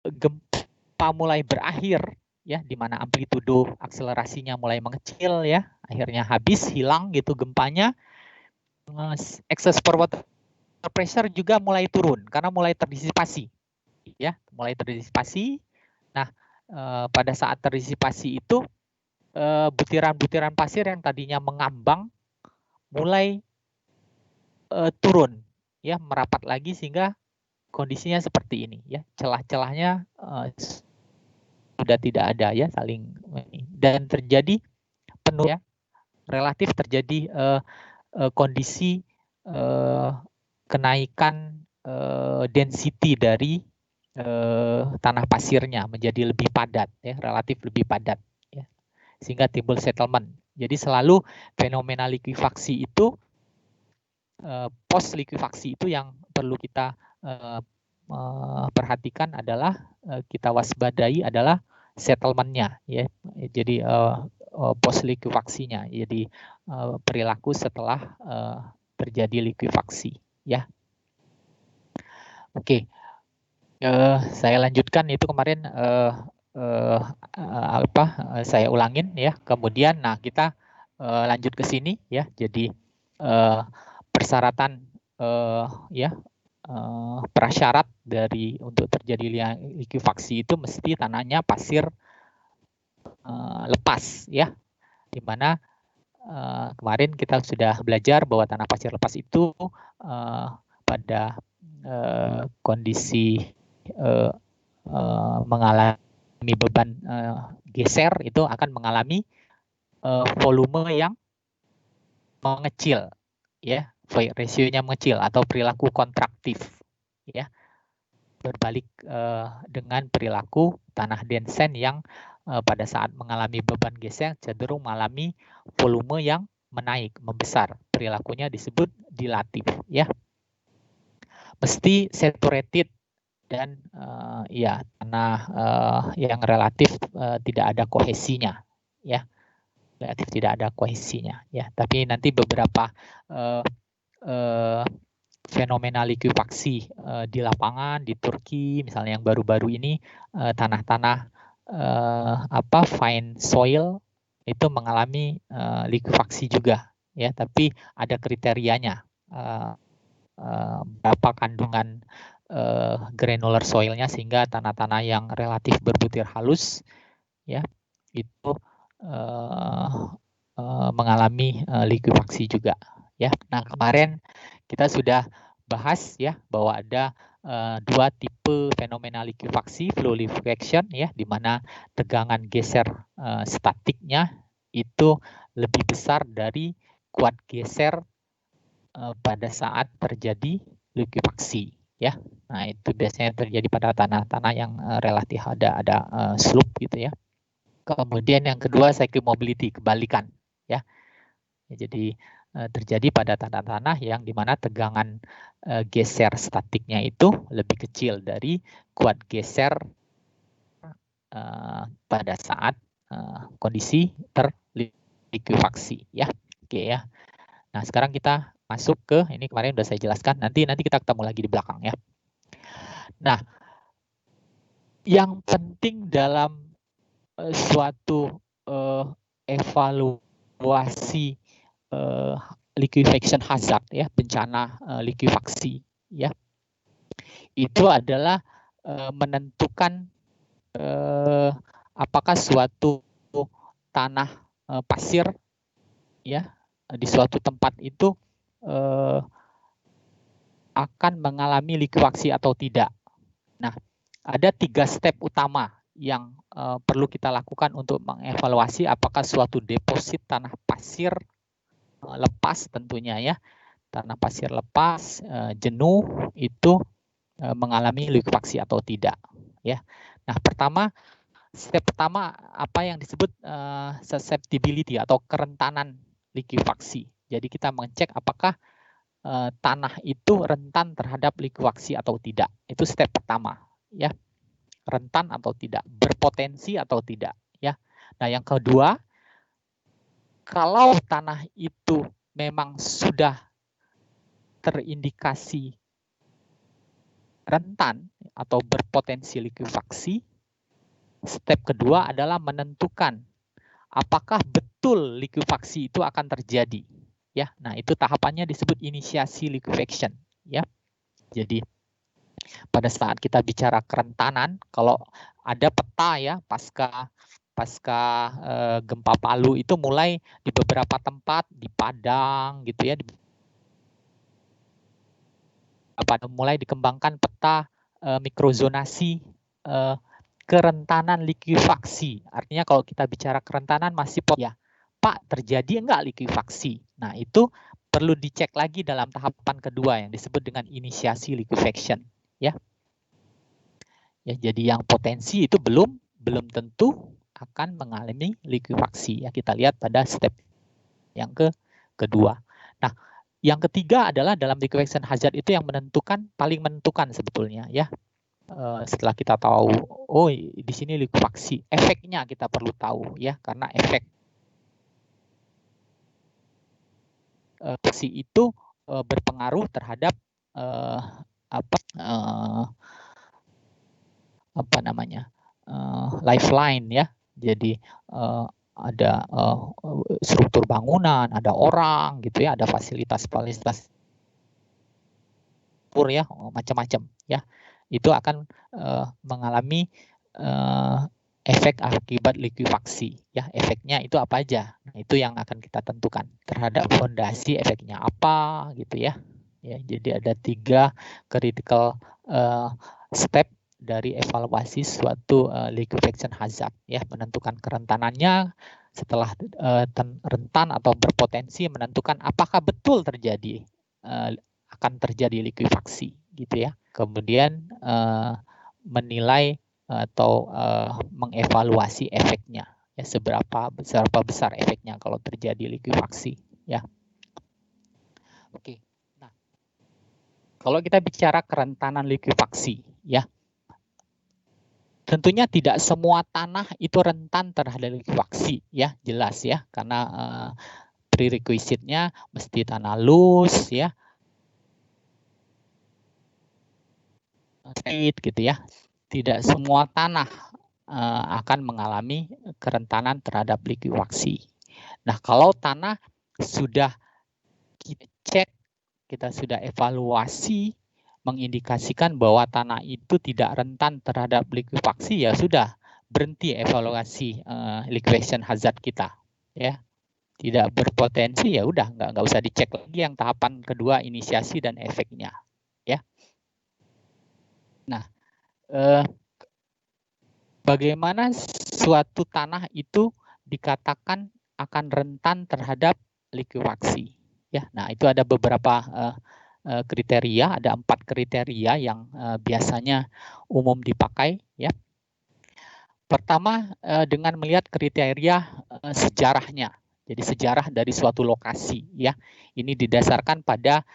gempa mulai berakhir, ya, di mana amplitudo akselerasinya mulai mengecil, ya, akhirnya habis, hilang gitu gempanya, excess water pressure juga mulai turun karena mulai terdisipasi, ya, mulai terdisipasi. Nah, pada saat terdisipasi itu butiran-butiran pasir yang tadinya mengambang mulai turun, ya, merapat lagi sehingga kondisinya seperti ini, ya, celah-celahnya sudah tidak ada, ya, saling, dan terjadi penuh, ya, relatif terjadi kondisi kenaikan density dari tanah pasirnya menjadi lebih padat, ya, relatif lebih padat, ya, sehingga timbul settlement. Jadi selalu fenomena likuifaksi itu, post likuifaksi itu yang perlu kita perhatikan adalah, kita waspadai adalah settlementnya, ya. Jadi post likuifaksinya, jadi perilaku setelah terjadi likuifaksi, ya. Oke, saya lanjutkan itu kemarin saya ulangin, ya. Kemudian, nah, kita lanjut ke sini, ya. Jadi persyaratan, ya, prasyarat dari untuk terjadi likuifaksi itu mesti tanahnya pasir lepas, ya, dimana kemarin kita sudah belajar bahwa tanah pasir lepas itu pada kondisi mengalami beban geser itu akan mengalami volume yang mengecil, ya, rasionya mengecil atau perilaku kontraktif, ya, berbalik dengan perilaku tanah densen yang pada saat mengalami beban geser cenderung mengalami volume yang menaik, membesar. Perilakunya disebut dilatif, ya. Mesti saturated dan ya, tanah yang relatif tidak ada kohesinya, ya. Relatif tidak ada kohesinya, ya. Tapi nanti beberapa fenomena likuifaksi di lapangan di Turki misalnya yang baru-baru ini, tanah-tanah fine soil itu mengalami likuifaksi juga, ya, tapi ada kriterianya, berapa kandungan granular soilnya sehingga tanah-tanah yang relatif berbutir halus, ya, itu mengalami likuifaksi juga, ya. Nah, kemarin kita sudah bahas, ya, bahwa ada dua tipe fenomena likuifaksi, flow liquefaction, ya, di mana tegangan geser statiknya itu lebih besar dari kuat geser pada saat terjadi likuifaksi, ya. Nah, itu biasanya terjadi pada tanah-tanah yang relatif ada slope gitu, ya. Kemudian yang kedua cycle mobility, kebalikan, ya. Jadi terjadi pada tanah-tanah yang dimana tegangan geser statiknya itu lebih kecil dari kuat geser pada saat kondisi terlikuifaksi, ya. Oke, ya. Nah, sekarang kita masuk ke ini, kemarin sudah saya jelaskan. Nanti kita ketemu lagi di belakang, ya. Nah, yang penting dalam suatu evaluasi liquefaction hazard, ya, bencana likuifaksi, ya, itu adalah menentukan apakah suatu tanah pasir, ya, di suatu tempat itu akan mengalami likuifaksi atau tidak. Nah, ada 3 step utama yang perlu kita lakukan untuk mengevaluasi apakah suatu deposit tanah pasir lepas, tentunya, ya, tanah pasir lepas jenuh itu mengalami likuifaksi atau tidak, ya. Nah, step pertama apa yang disebut susceptibility atau kerentanan likuifaksi. Jadi kita mengecek apakah tanah itu rentan terhadap likuifaksi atau tidak. Itu step pertama, ya. Rentan atau tidak, berpotensi atau tidak, ya. Nah, yang kedua, kalau tanah itu memang sudah terindikasi rentan atau berpotensi likuifaksi, step kedua adalah menentukan apakah betul likuifaksi itu akan terjadi. Ya, nah itu tahapannya disebut inisiasi liquefaction. Ya, jadi pada saat kita bicara kerentanan, kalau ada peta ya pasca gempa Palu itu mulai di beberapa tempat di Padang gitu ya, mulai dikembangkan peta mikrozonasi kerentanan likuifaksi. Artinya kalau kita bicara kerentanan masih ya, Pak, terjadi enggak likuifaksi? Nah, itu perlu dicek lagi dalam tahapan kedua yang disebut dengan inisiasi liquefaction, ya. Ya, jadi yang potensi itu belum tentu akan mengalami likuifaksi. Ya, kita lihat pada step yang kedua. Nah, yang ketiga adalah dalam liquefaction hazard itu yang paling menentukan sebetulnya ya. Setelah kita tahu, oh di sini likuifaksi, efeknya kita perlu tahu ya, karena efek itu berpengaruh terhadap lifeline ya. Jadi ada struktur bangunan, ada orang gitu ya, ada fasilitas ya, macam-macam ya. Itu akan mengalami efek akibat likuifaksi ya. Efeknya itu apa aja? Nah, itu yang akan kita tentukan terhadap fondasi, efeknya apa gitu ya. Ya, jadi ada 3 critical step dari evaluasi suatu liquefaction hazard ya, menentukan kerentanannya, setelah rentan atau berpotensi menentukan apakah betul terjadi akan terjadi likuifaksi gitu ya. Kemudian menilai atau mengevaluasi efeknya ya, seberapa besar efeknya kalau terjadi likuifaksi ya. Oke. Nah, kalau kita bicara kerentanan likuifaksi ya, tentunya tidak semua tanah itu rentan terhadap likuifaksi ya, jelas ya, karena prerequisite-nya mesti tanah loose ya, gitu ya. Tidak semua tanah akan mengalami kerentanan terhadap likuifaksi. Nah, kalau tanah sudah kita cek, kita sudah evaluasi, mengindikasikan bahwa tanah itu tidak rentan terhadap likuifaksi, ya sudah, berhenti evaluasi liquefaction hazard kita, ya. Tidak berpotensi, ya udah, nggak usah dicek lagi yang tahapan kedua, inisiasi dan efeknya, ya. Nah, bagaimana suatu tanah itu dikatakan akan rentan terhadap likuifaksi? Ya, nah itu ada beberapa kriteria, ada 4 kriteria yang biasanya umum dipakai. Ya, pertama dengan melihat kriteria sejarahnya. Jadi sejarah dari suatu lokasi. Ya, ini didasarkan pada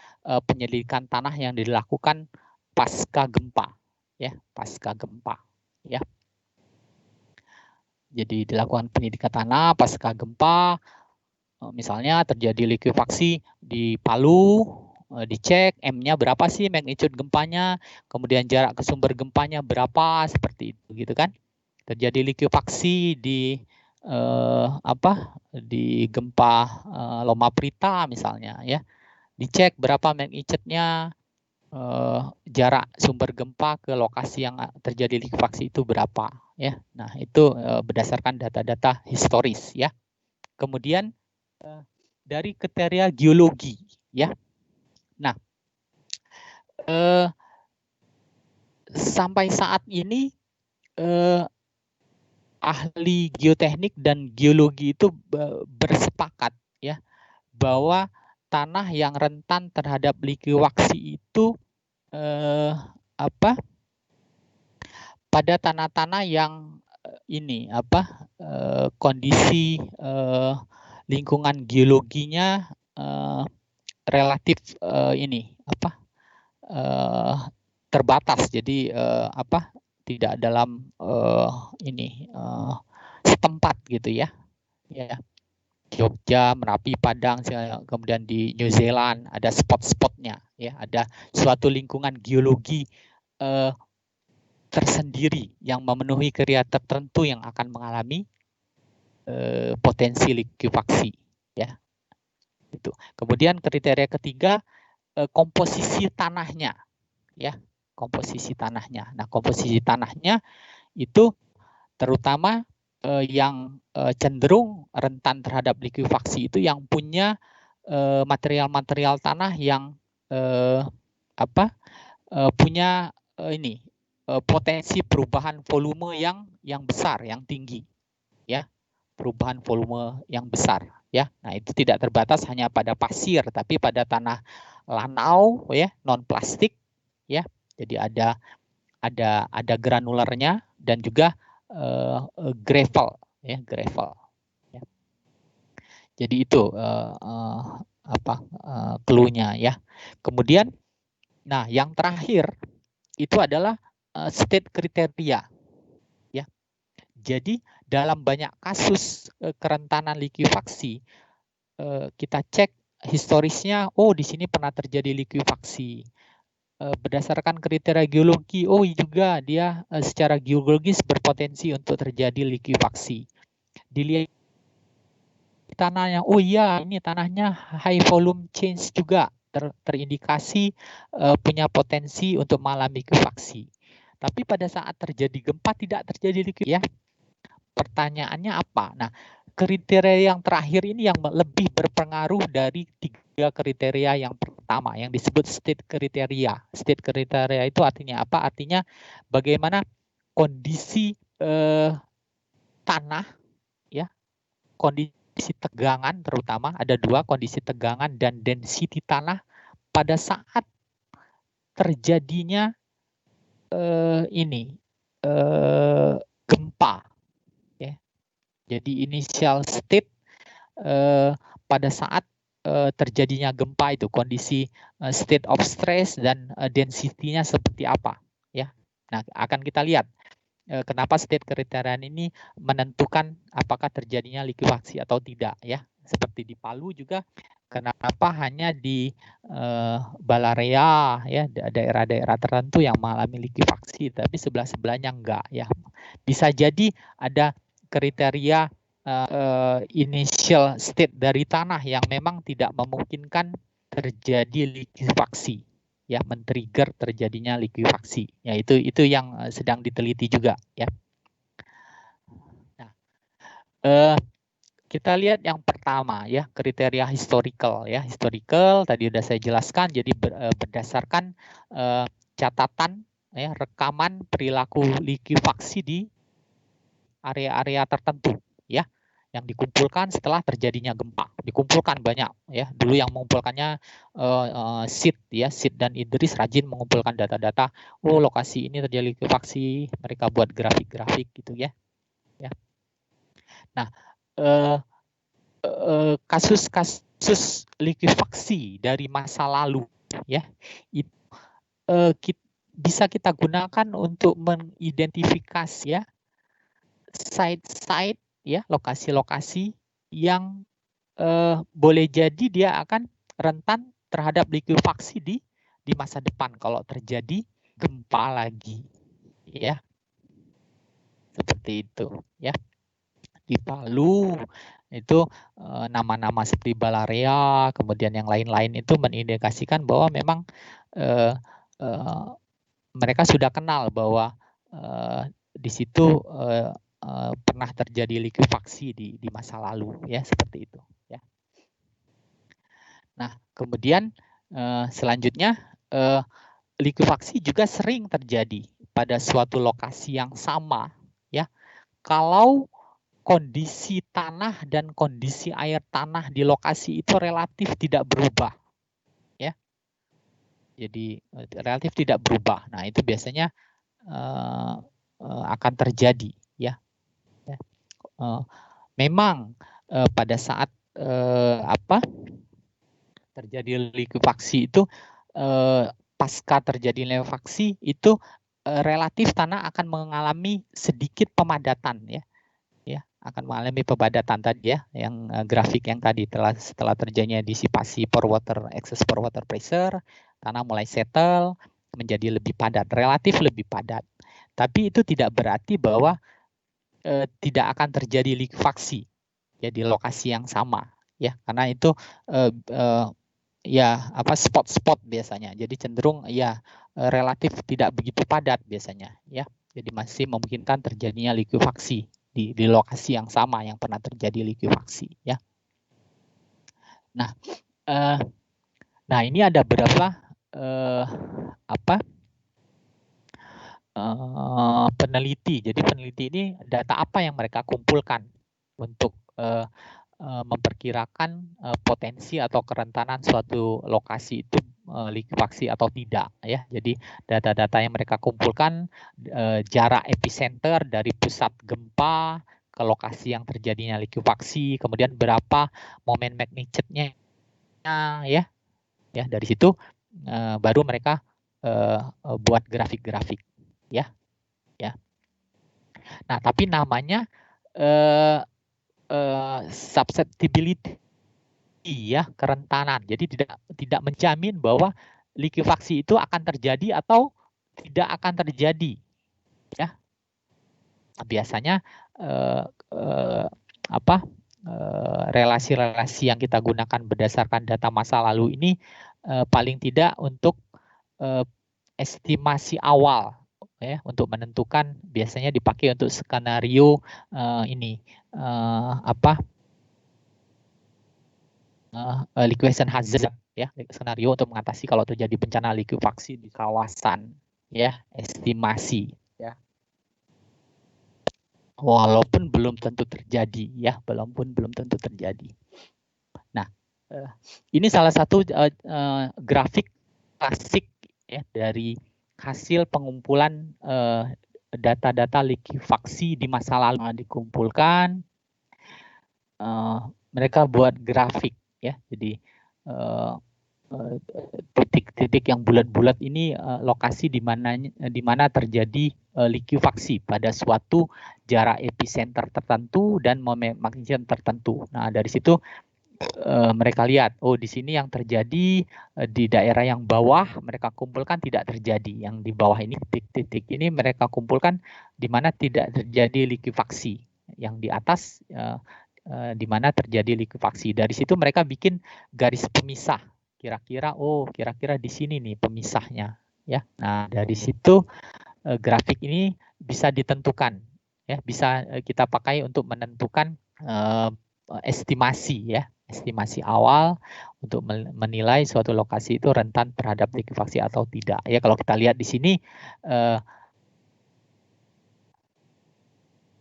penyelidikan tanah yang dilakukan pasca gempa. Ya, pasca gempa. Ya. Jadi dilakukan penyidikan tanah pasca gempa, misalnya terjadi likuifaksi di Palu, dicek M-nya berapa sih magnitude gempanya, kemudian jarak ke sumber gempanya berapa, seperti itu gitu kan. Terjadi likuifaksi di di gempa Loma Prieta misalnya ya, dicek berapa magnitude-nya, jarak sumber gempa ke lokasi yang terjadi likuifaksi itu berapa ya. Nah, itu berdasarkan data-data historis ya. Kemudian dari kriteria geologi ya. Nah, sampai saat ini ahli geoteknik dan geologi itu bersepakat ya bahwa tanah yang rentan terhadap likuifaksi itu pada tanah-tanah yang ini kondisi lingkungan geologinya relatif terbatas, jadi tidak dalam setempat gitu ya. Ya, Jogja, Merapi, Padang, kemudian di New Zealand ada spot-spotnya ya, ada suatu lingkungan geologi tersendiri yang memenuhi kriteria tertentu yang akan mengalami potensi likuifaksi, ya. Itu. Kemudian kriteria ketiga, komposisi tanahnya, ya, komposisi tanahnya. Nah, komposisi tanahnya itu terutama yang cenderung rentan terhadap likuifaksi itu yang punya material-material tanah yang punya potensi perubahan volume yang besar, yang tinggi, ya, perubahan volume yang besar, ya. Nah, itu tidak terbatas hanya pada pasir, tapi pada tanah lanau, ya, non plastik, ya. Jadi ada granulernya dan juga gravel, ya, gravel. Ya. Jadi itu clue-nya, ya. Kemudian, nah, yang terakhir itu adalah state kriteria, ya. Jadi dalam banyak kasus kerentanan likuifaksi, kita cek historisnya, oh di sini pernah terjadi likuifaksi. Berdasarkan kriteria geologi, oh juga dia secara geologis berpotensi untuk terjadi likuifaksi. Dilihat tanahnya, oh iya ini tanahnya high volume change juga, terindikasi punya potensi untuk mengalami likuifaksi. Tapi pada saat terjadi gempa tidak terjadi likuifaksi, ya. Pertanyaannya apa? Nah, kriteria yang terakhir ini yang lebih berpengaruh dari 3 kriteria yang pertama yang disebut state kriteria. State kriteria itu artinya apa? Artinya bagaimana kondisi tanah, ya, kondisi tegangan, terutama ada 2, kondisi tegangan dan density tanah pada saat terjadinya gempa, ya. Jadi initial state pada saat terjadinya gempa itu, kondisi state of stress dan density-nya seperti apa, ya. Nah, akan kita lihat kenapa state kriteria ini menentukan apakah terjadinya likuifaksi atau tidak, ya. Seperti di Palu juga, kenapa hanya di Balarea, ya, daerah-daerah tertentu yang mengalami likuifaksi, tapi sebelah-sebelahnya enggak, ya. Bisa jadi ada kriteria initial state dari tanah yang memang tidak memungkinkan terjadi likuifaksi, ya, men-trigger terjadinya likuifaksi. Ya, itu yang sedang diteliti juga, ya. Nah, kita lihat yang pertama, ya, kriteria historical, ya. Historical tadi sudah saya jelaskan, jadi berdasarkan catatan, ya, rekaman perilaku likuifaksi di area-area tertentu, ya, yang dikumpulkan setelah terjadinya gempa. Dikumpulkan banyak, ya. Dulu yang mengumpulkannya Sid, ya, Sid dan Idris rajin mengumpulkan data-data. Oh, lokasi ini terjadi likuifaksi, mereka buat grafik-grafik gitu, ya. Ya. Nah, kasus-kasus likuifaksi dari masa lalu, ya, itu bisa kita gunakan untuk mengidentifikasi, ya, site-site, ya, lokasi-lokasi yang boleh jadi dia akan rentan terhadap likuifaksi di masa depan kalau terjadi gempa lagi, ya. Seperti itu, ya. Di Palu itu nama-nama seperti Balarea, kemudian yang lain-lain itu mengindikasikan bahwa memang mereka sudah kenal bahwa di situ pernah terjadi likuifaksi di masa lalu, ya, seperti itu, ya. Nah, kemudian selanjutnya likuifaksi juga sering terjadi pada suatu lokasi yang sama, ya, kalau kondisi tanah dan kondisi air tanah di lokasi itu relatif tidak berubah, ya. Jadi relatif tidak berubah. Nah, itu biasanya akan terjadi, ya. Memang pada saat terjadi likuifaksi itu pasca terjadi likuifaksi itu relatif tanah akan mengalami sedikit pemadatan, ya. Ya, akan mengalami pemadatan tadi, ya, yang grafik yang tadi setelah terjadinya disipasi excess pore water pressure, tanah mulai settle, menjadi lebih padat, relatif lebih padat. Tapi itu tidak berarti bahwa tidak akan terjadi likuifaksi ya di lokasi yang sama ya, karena itu ya apa spot-spot biasanya. Jadi cenderung ya relatif tidak begitu padat biasanya ya. Jadi masih memungkinkan terjadinya likuifaksi di lokasi yang sama yang pernah terjadi likuifaksi ya. Nah ini ada berapa peneliti. Jadi peneliti ini data apa yang mereka kumpulkan untuk memperkirakan potensi atau kerentanan suatu lokasi itu likuifaksi atau tidak ya. Jadi data-data yang mereka kumpulkan jarak epicenter dari pusat gempa ke lokasi yang terjadinya likuifaksi, kemudian berapa momen magnitude-nya ya. Ya, dari situ baru mereka buat grafik-grafik ya. Nah, tapi namanya susceptibility ya, kerentanan. Jadi tidak menjamin bahwa likuifaksi itu akan terjadi atau tidak akan terjadi ya. Biasanya relasi-relasi yang kita gunakan berdasarkan data masa lalu ini paling tidak untuk estimasi awal ya, untuk menentukan, biasanya dipakai untuk skenario liquidation hazard ya, skenario untuk mengatasi kalau terjadi bencana likuifaksi di kawasan ya, estimasi ya. Walaupun belum tentu terjadi ya, walaupun belum tentu terjadi. Nah, ini salah satu grafik klasik ya dari hasil pengumpulan data-data likuifaksi di masa lalu dikumpulkan. Mereka buat grafik ya, jadi titik-titik yang bulat-bulat ini lokasi di mana terjadi likuifaksi pada suatu jarak epicenter tertentu dan momen magnitude tertentu. Nah, dari situ mereka lihat, oh di sini yang terjadi di daerah yang bawah mereka kumpulkan tidak terjadi, yang di bawah ini titik-titik ini mereka kumpulkan di mana tidak terjadi likuifaksi, yang di atas di mana terjadi likuifaksi. Dari situ mereka bikin garis pemisah, kira-kira di sini nih pemisahnya ya. Nah, dari situ grafik ini bisa ditentukan ya, bisa kita pakai untuk menentukan estimasi ya, estimasi awal untuk menilai suatu lokasi itu rentan terhadap likuifaksi atau tidak ya. Kalau kita lihat di sini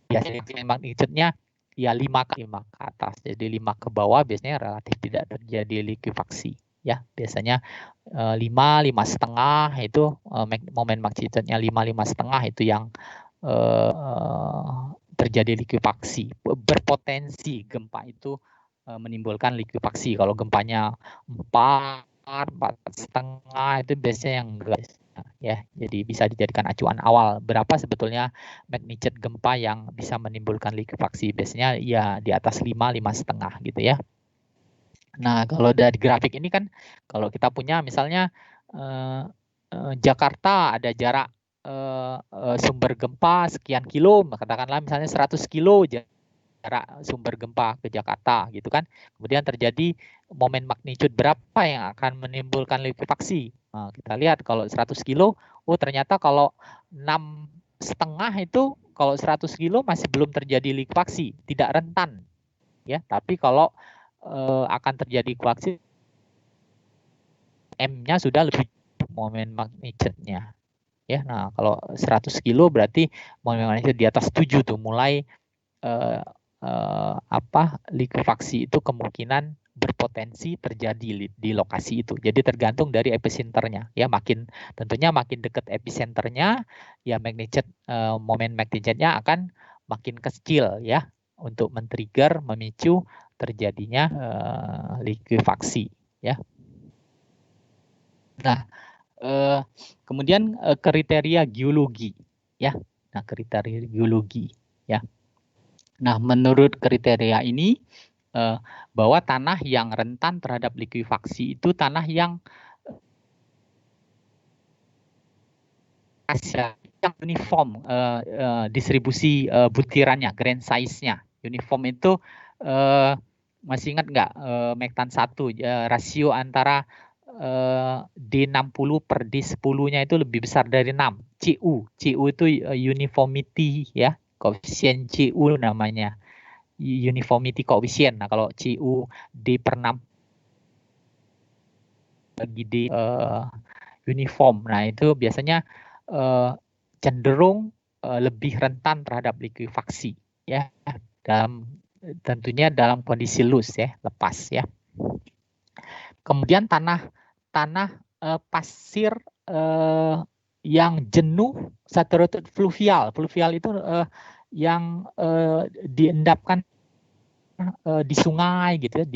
biasanya magnitude-nya ya 5 ke atas, jadi 5 ke bawah biasanya relatif tidak terjadi likuifaksi ya. Biasanya 5,5 itu momen magnitude-nya 5,5 itu yang terjadi likuifaksi. Berpotensi gempa itu menimbulkan likuifaksi. Kalau gempanya 4,5 itu biasanya yang enggak ya. Jadi bisa dijadikan acuan awal berapa sebetulnya magnitude gempa yang bisa menimbulkan likuifaksi. Biasanya ya di atas 5,5 gitu ya. Nah, kalau dari grafik ini kan kalau kita punya misalnya Jakarta ada jarak sumber gempa sekian kilo, katakanlah misalnya 100 kilo jarak sumber gempa ke Jakarta gitu kan. Kemudian terjadi momen magnitude berapa yang akan menimbulkan likuifaksi. Nah, kita lihat kalau 100 kilo, oh ternyata kalau 6,5 itu kalau 100 kilo masih belum terjadi likuifaksi, tidak rentan. Ya, tapi kalau akan terjadi likuifaksi M-nya sudah lebih momen magnitude-nya. Ya, nah kalau 100 kilo berarti momen magnitude di atas 7 tuh mulai likuifaksi itu kemungkinan berpotensi terjadi di lokasi itu. Jadi tergantung dari epicenternya. Ya, tentunya makin dekat epicenternya, ya magnitude momen magnitude-nya akan makin kecil ya untuk men-trigger, memicu terjadinya likuifaksi ya. Nah, kemudian kriteria geologi ya. Nah, kriteria geologi ya. Nah, menurut kriteria ini bahwa tanah yang rentan terhadap likuifaksi itu tanah yang pasir yang uniform distribusi butirannya, grain size-nya. Uniform itu masih ingat nggak Mektan 1 rasio antara D60 per D10-nya itu lebih besar dari 6. CU itu uniformity ya, koefisien CU namanya. Uniformity coefficient. Nah, kalau CU D per 6 bagi D uniform. Nah, itu biasanya cenderung lebih rentan terhadap likuifaksi ya, tentunya dalam kondisi loose ya, lepas ya. Kemudian tanah pasir yang jenuh saturated fluvial. Fluvial itu yang diendapkan di sungai gitu ya,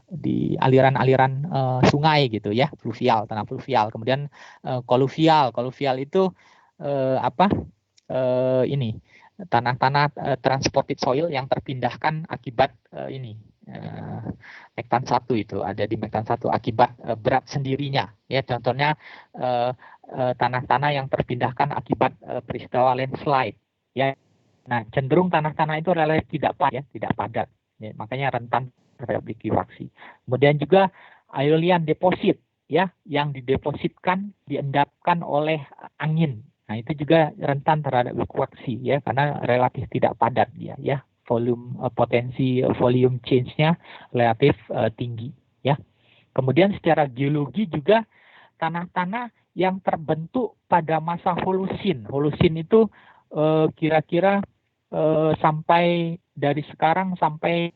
di aliran-aliran sungai gitu ya, fluvial, tanah fluvial. Kemudian koluvial itu ini tanah-tanah transported soil yang terpindahkan akibat ini Mektan 1 itu ada di Mektan 1 akibat berat sendirinya ya, contohnya tanah-tanah yang terpindahkan akibat peristiwa landslide ya. Nah, cenderung tanah-tanah itu relatif tidak padat ya, makanya rentan terhadap likuifaksi. Kemudian juga aeolian deposit ya, yang didepositkan diendapkan oleh angin. Nah, itu juga rentan terhadap likuifaksi ya, karena relatif tidak padat dia ya. Potensi volume change-nya relatif tinggi ya. Kemudian secara geologi juga tanah-tanah yang terbentuk pada masa Holosin. Holosin itu kira-kira sampai dari sekarang sampai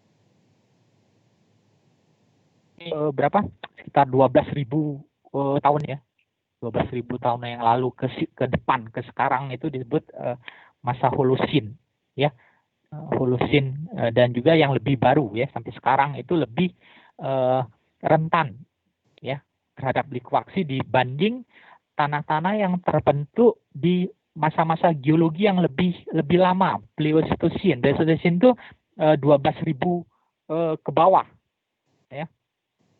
berapa? Sekitar 12.000 tahun ya. 12.000 tahun yang lalu ke depan ke sekarang itu disebut masa Holosin ya. Holosin dan juga yang lebih baru ya, sampai sekarang itu lebih rentan ya terhadap likuifaksi dibanding tanah-tanah yang terbentuk di masa-masa geologi yang lebih lama, Pleistocene. Pleistocene itu 12.000 ke bawah ya.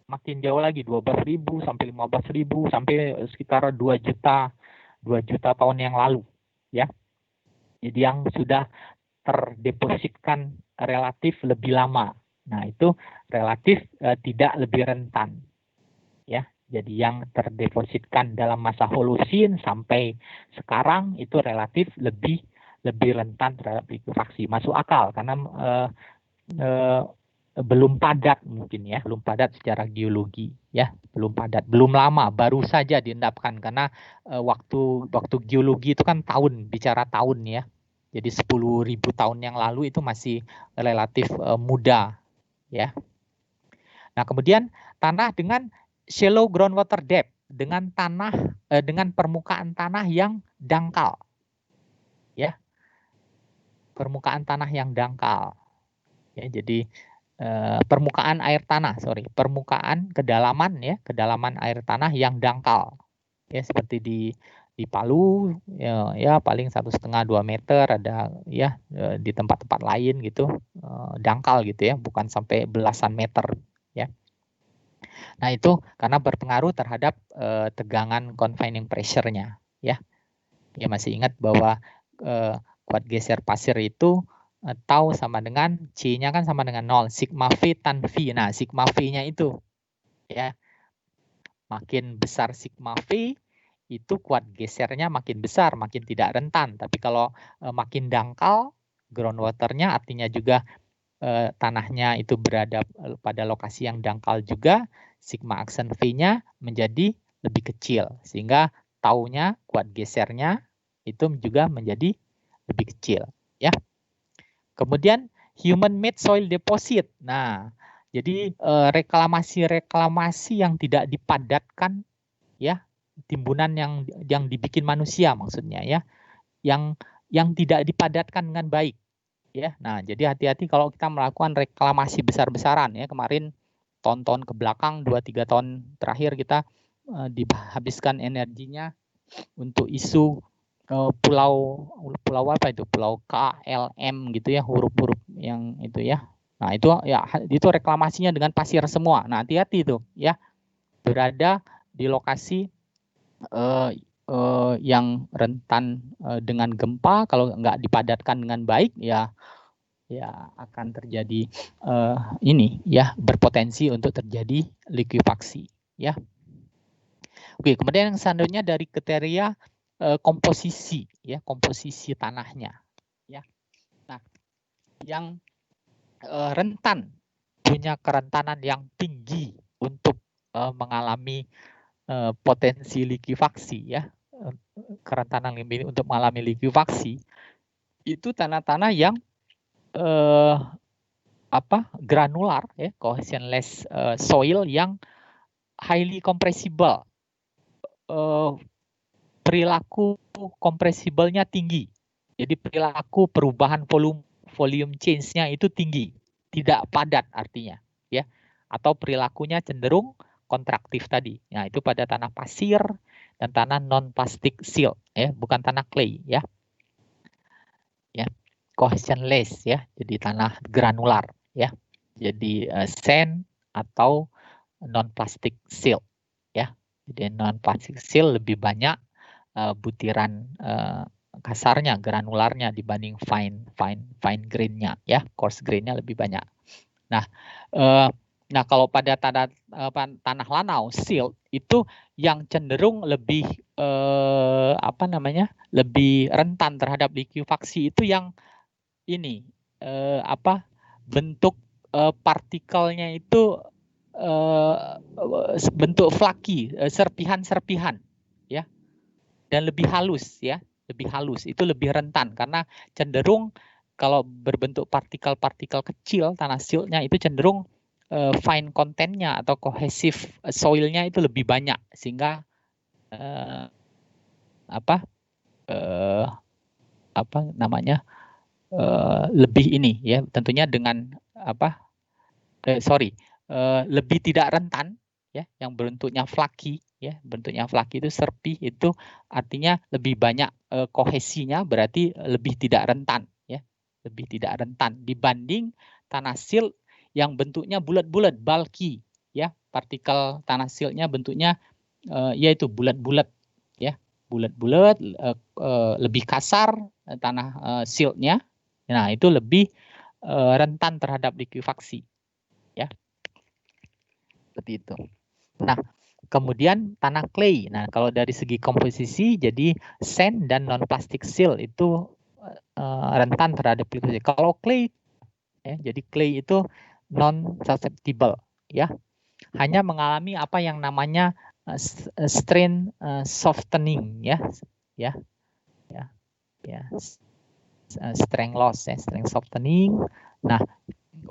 Makin jauh lagi 12.000 sampai 15.000 sampai sekitar 2 juta tahun yang lalu ya. Jadi yang sudah terdepositkan relatif lebih lama. Nah, itu relatif tidak lebih rentan ya. Jadi yang terdepositkan dalam masa Holosin sampai sekarang itu relatif lebih rentan terhadap likuifaksi. Masuk akal karena belum padat mungkin ya, belum padat secara geologi ya, belum padat, belum lama, baru saja diendapkan karena waktu geologi itu kan bicara tahun ya. Jadi 10.000 tahun yang lalu itu masih relatif muda ya. Nah, kemudian tanah dengan shallow groundwater depth, dengan permukaan tanah yang dangkal. Ya. Permukaan tanah yang dangkal. Ya, jadi permukaan kedalaman air tanah yang dangkal. Ya, seperti di Palu ya paling 1,5-2 meter, ada ya di tempat-tempat lain gitu dangkal gitu ya, bukan sampai belasan meter ya. Nah, itu karena berpengaruh terhadap tegangan confining pressure-nya ya. Ya, masih ingat bahwa kuat geser pasir itu tau sama dengan C-nya kan sama dengan 0, sigma V tan V. Nah, sigma V-nya itu ya, makin besar sigma V itu kuat gesernya makin besar, makin tidak rentan. Tapi kalau makin dangkal groundwater-nya, artinya juga tanahnya itu berada pada lokasi yang dangkal juga, sigma aksen V-nya menjadi lebih kecil, sehingga taunya kuat gesernya itu juga menjadi lebih kecil ya. Kemudian human made soil deposit. Nah, jadi reklamasi yang tidak dipadatkan ya, timbunan yang dibikin manusia maksudnya ya, yang tidak dipadatkan dengan baik ya. Nah, jadi hati-hati kalau kita melakukan reklamasi besar-besaran ya. Kemarin tahun-tahun ke belakang 2-3 tahun terakhir kita dihabiskan energinya untuk isu pulau apa itu, pulau KLM gitu ya, huruf-huruf yang itu ya. Nah, itu reklamasinya dengan pasir semua. Nah, hati-hati itu ya, berada di lokasi yang rentan dengan gempa, kalau nggak dipadatkan dengan baik ya akan terjadi ini ya, berpotensi untuk terjadi likuifaksi ya. Oke, kemudian yang selanjutnya dari kriteria komposisi ya, komposisi tanahnya ya. Nah, yang rentan, punya kerentanan yang tinggi untuk mengalami potensi likuifaksi ya, kerentanan untuk mengalami likuifaksi itu tanah-tanah yang granular ya, cohesionless soil yang highly compressible, perilaku kompresibelnya tinggi. Jadi perilaku perubahan volume change-nya itu tinggi, tidak padat artinya ya, atau perilakunya cenderung kontraktif tadi. Nah, itu pada tanah pasir dan tanah non plastic silt ya, bukan tanah clay ya. Ya, cohesionless ya, jadi tanah granular ya. Jadi sand atau non plastic silt ya. Jadi non plastic silt lebih banyak butiran kasarnya, granularnya dibanding fine grain-nya ya, coarse grain-nya lebih banyak. Nah, kalau pada tanah lanau silt itu yang cenderung lebih lebih rentan terhadap likuifaksi itu yang ini bentuk partikelnya itu bentuk flaky, serpihan-serpihan ya, dan lebih halus ya, lebih halus, itu lebih rentan karena cenderung kalau berbentuk partikel-partikel kecil tanah siltnya itu cenderung fine content-nya atau cohesive soil-nya itu lebih banyak, sehingga lebih ini ya, tentunya dengan lebih tidak rentan ya, yang bentuknya flaky ya, bentuknya flaky itu serpi, itu artinya lebih banyak kohesinya, berarti lebih tidak rentan ya, lebih tidak rentan dibanding tanah silt yang bentuknya bulat-bulat, bulky ya, partikel tanah siltnya bentuknya yaitu bulat-bulat ya, bulat-bulat, lebih kasar tanah siltnya. Nah, itu lebih rentan terhadap likuifaksi ya, seperti itu. Nah, kemudian tanah clay. Nah, kalau dari segi komposisi, jadi sand dan non plastic silt itu rentan terhadap likuifaksi. Kalau clay ya, jadi clay itu non susceptible ya, hanya mengalami apa yang namanya strain softening ya, strength loss ya, strength softening. Nah,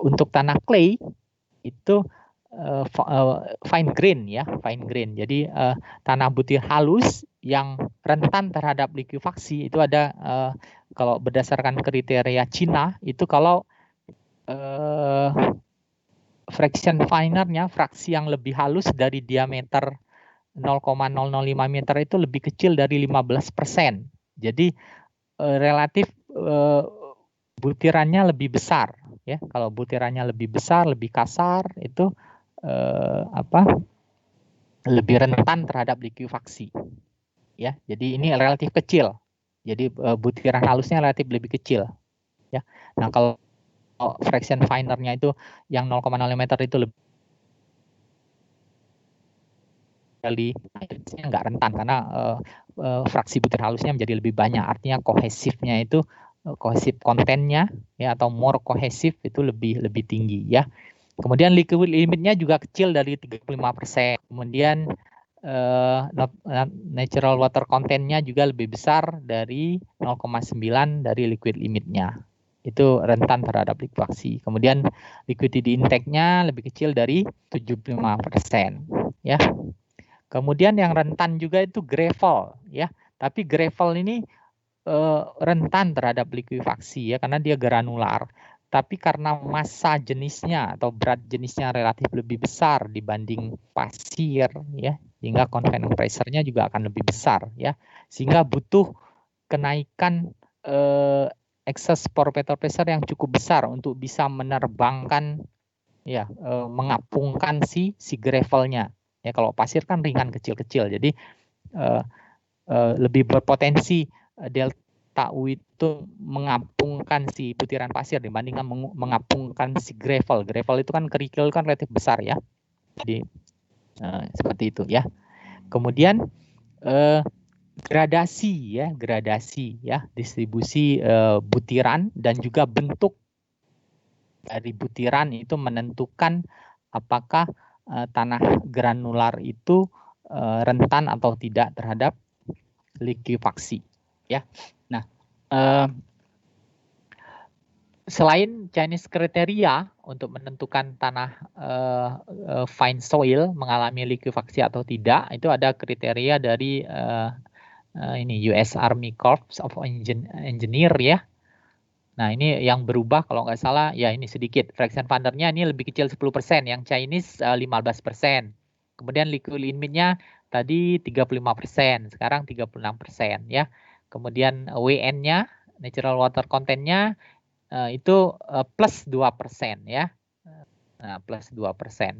untuk tanah clay itu fine grain ya, fine grain. Jadi tanah butir halus yang rentan terhadap likuifaksi itu ada kalau berdasarkan kriteria Cina itu kalau fraction finernya, fraksi yang lebih halus dari diameter 0,005 meter itu lebih kecil dari 15%. Jadi relatif butirannya lebih besar ya. Kalau butirannya lebih besar, lebih kasar, itu lebih rentan terhadap likuifaksi ya. Jadi ini relatif kecil. Jadi butiran halusnya relatif lebih kecil ya. Nah, kalau fraction finernya itu yang 0,05 meter itu lebih kali, nggak rentan karena fraksi butir halusnya menjadi lebih banyak, artinya kohesifnya itu kohesif kontennya ya, atau more kohesif itu lebih tinggi ya. Kemudian liquid limitnya juga kecil dari 35%. Kemudian natural water contentnya juga lebih besar dari 0,9 dari liquid limitnya. Itu rentan terhadap likuifaksi. Kemudian liquidity intake-nya lebih kecil dari 75% ya. Kemudian yang rentan juga itu gravel ya. Tapi gravel ini rentan terhadap likuifaksi ya, karena dia granular. Tapi karena massa jenisnya atau berat jenisnya relatif lebih besar dibanding pasir ya, sehingga confinement pressure-nya juga akan lebih besar ya. Sehingga butuh kenaikan excess pore pressure yang cukup besar untuk bisa menerbangkan ya, mengapungkan si gravelnya. Ya, kalau pasir kan ringan kecil-kecil, jadi lebih berpotensi delta U itu mengapungkan si butiran pasir dibandingkan mengapungkan si gravel. Gravel itu kan kerikil kan relatif besar ya. Jadi seperti itu ya. Kemudian gradasi ya, distribusi butiran dan juga bentuk dari butiran itu menentukan apakah tanah granular itu rentan atau tidak terhadap likuifaksi ya. Nah, selain Chinese kriteria untuk menentukan tanah fine soil mengalami likuifaksi atau tidak, itu ada kriteria dari ini US Army Corps of Engineer ya. Nah, ini yang berubah kalau nggak salah, ya ini sedikit. Fraction fundernya ini lebih kecil 10%, yang Chinese 15%. Kemudian liquid limitnya tadi 35%, sekarang 36% ya. Kemudian WN-nya, natural water content-nya itu plus 2% ya. Nah, plus 2%.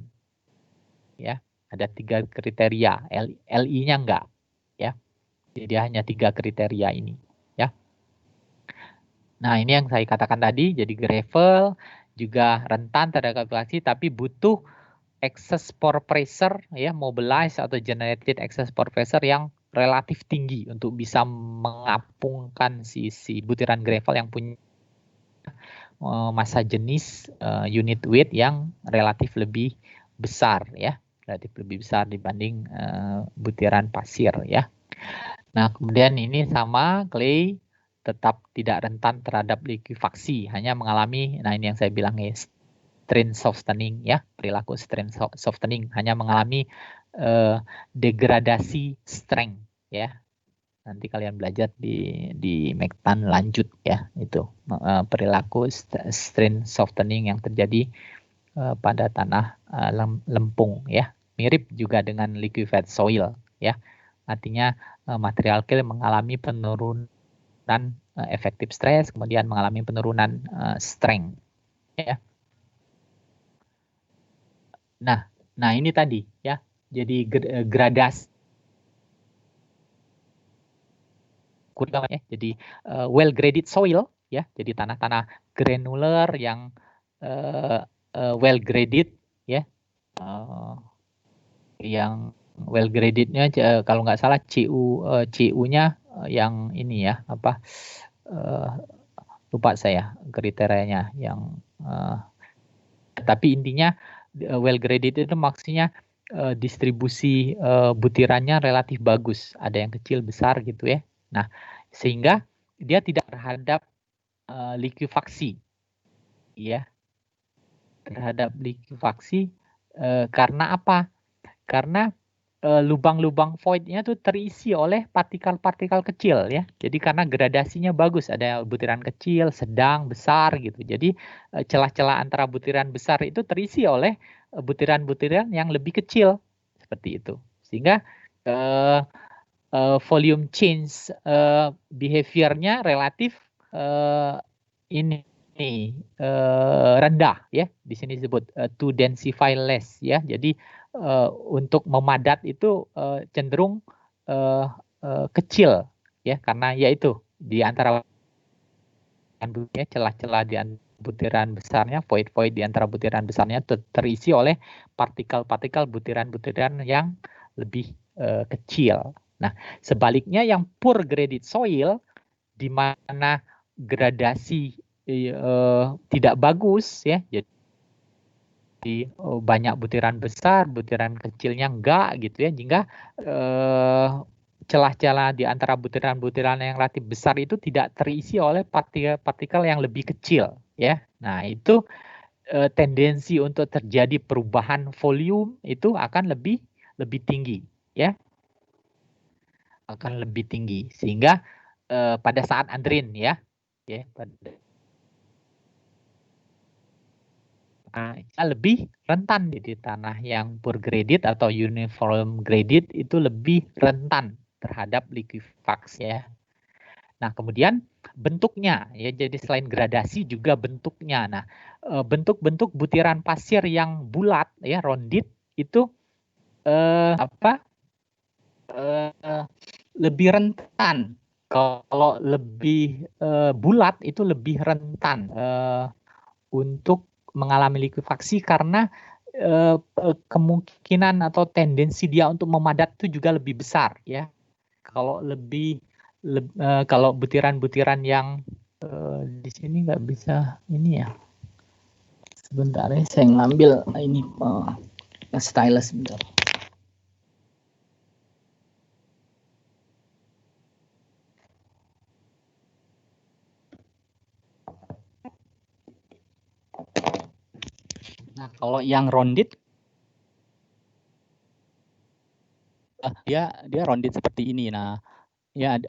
Ya, ada 3 kriteria, LI-nya enggak ya. Jadi hanya 3 kriteria ini. Nah, ini yang saya katakan tadi, jadi gravel juga rentan terhadap likuifaksi, tapi butuh excess pore pressure, ya, mobilized atau generated excess pore pressure yang relatif tinggi untuk bisa mengapungkan si butiran gravel yang punya massa jenis unit weight yang relatif lebih besar, ya, relatif lebih besar dibanding butiran pasir, ya. Nah, kemudian ini sama clay tetap tidak rentan terhadap likuifaksi, hanya mengalami, nah ini yang saya bilang ya, strain softening ya, perilaku strain softening, hanya mengalami degradasi strength ya. Nanti kalian belajar di Mektan lanjut ya, itu perilaku strain softening yang terjadi pada tanah lempung ya, mirip juga dengan liquefied soil ya. Artinya material clay mengalami penurunan efektif stres, kemudian mengalami penurunan strength ya. Nah ini tadi ya, jadi gradasi ya, jadi well graded soil ya, jadi tanah-tanah granular yang well graded ya, yang well gradednya kalau nggak salah CU-nya yang ini ya, apa lupa saya kriterianya yang tapi intinya well graded itu maksudnya distribusi butirannya relatif bagus, ada yang kecil besar gitu ya. Nah, sehingga dia tidak terhadap likuifaksi ya, terhadap likuifaksi karena apa? Karena lubang-lubang voidnya tuh terisi oleh partikel-partikel kecil ya. Jadi karena gradasinya bagus, ada butiran kecil, sedang, besar gitu. Jadi celah-celah antara butiran besar itu terisi oleh butiran-butiran yang lebih kecil seperti itu. Sehingga volume change behavior-nya relatif ini rendah ya. Di sini disebut to densify less ya. Jadi untuk memadat itu cenderung kecil ya, karena yaitu di antara celah-celah di butiran besarnya, void-void di antara butiran besarnya terisi oleh partikel-partikel butiran-butiran yang lebih kecil. Nah, sebaliknya yang poor graded soil di mana gradasi tidak bagus ya, jadi banyak butiran besar, butiran kecilnya enggak gitu ya, sehingga celah-celah di antara butiran-butiran yang relatif besar itu tidak terisi oleh partikel yang lebih kecil ya. Nah, itu tendensi untuk terjadi perubahan volume itu akan lebih tinggi ya. Akan lebih tinggi, sehingga pada saat andrin ya lebih rentan di tanah yang poor graded atau uniform graded itu lebih rentan terhadap likuifaksi ya. Nah, kemudian bentuknya ya, jadi selain gradasi juga bentuknya. Nah, bentuk-bentuk butiran pasir yang bulat ya, rounded itu lebih rentan. Kalau lebih bulat itu lebih rentan untuk mengalami likuifaksi karena kemungkinan atau tendensi dia untuk memadat itu juga lebih besar ya. Kalau kalau butiran-butiran yang di sini nggak bisa ini ya. Sebentar ya, saya ngambil ini stylus sebentar. Nah, kalau yang rounded dia rounded seperti ini. Nah, ya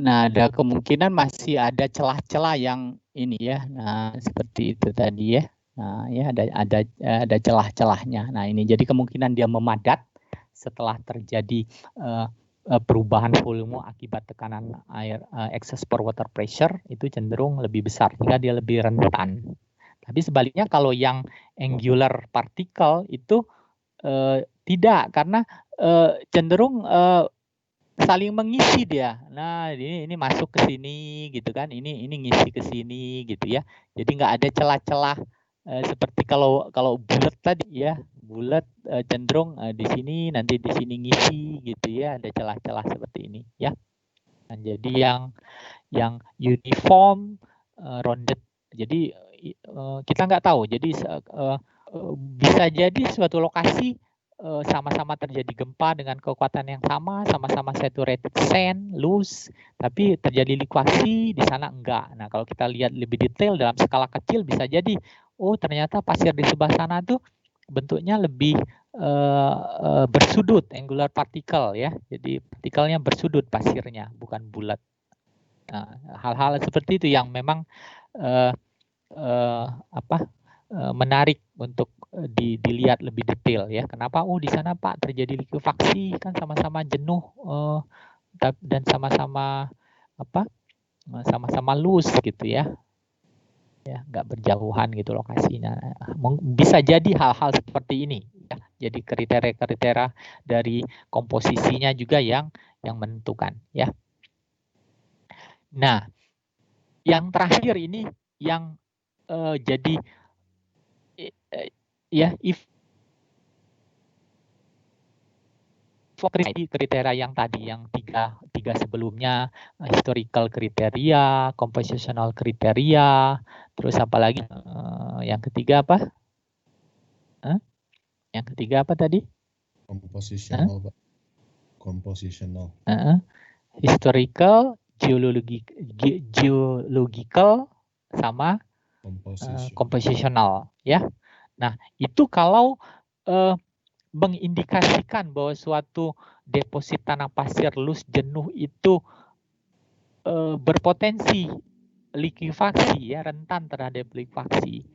ada kemungkinan masih ada celah-celah yang ini ya. Nah, seperti itu tadi ya. Nah, ya ada celah-celahnya. Nah, ini jadi kemungkinan dia memadat setelah terjadi perubahan volume akibat tekanan air excess pore water pressure itu cenderung lebih besar sehingga dia lebih rentan. Tapi sebaliknya kalau yang angular particle itu tidak, karena cenderung saling mengisi dia. Nah, ini masuk ke sini gitu kan, ini ngisi ke sini gitu ya. Jadi nggak ada celah-celah seperti kalau bulat tadi ya, bulat cenderung di sini nanti di sini ngisi gitu ya, ada celah-celah seperti ini ya. Nah, jadi yang uniform rounded. Jadi kita nggak tahu. Jadi bisa jadi suatu lokasi sama-sama terjadi gempa dengan kekuatan yang sama-sama saturated sand, loose, tapi terjadi likuasi di sana enggak. Nah, kalau kita lihat lebih detail dalam skala kecil bisa jadi, oh ternyata pasir di sebelah sana tuh bentuknya lebih bersudut, angular particle ya. Jadi partikelnya bersudut pasirnya, bukan bulat. Nah, hal-hal seperti itu yang memang menarik untuk dilihat lebih detail ya. Kenapa? Oh di sana Pak terjadi likuifaksi kan sama-sama jenuh dan sama-sama sama-sama loose gitu ya. Ya, nggak berjauhan gitu lokasinya. Bisa jadi hal-hal seperti ini. Ya. Jadi kriteria-kriteria dari komposisinya juga yang menentukan ya. Nah, yang terakhir ini yang jadi ya kriteria yang tadi, yang tiga sebelumnya, historical kriteria, compositional kriteria, terus apa lagi? Yang ketiga apa? Yang ketiga apa tadi? Compositional, Pak. Compositional. Historical, geological, sama compositional, ya. Nah, itu kalau mengindikasikan bahwa suatu deposit tanah pasir loose jenuh itu berpotensi likuifaksi ya, rentan terhadap likuifaksi,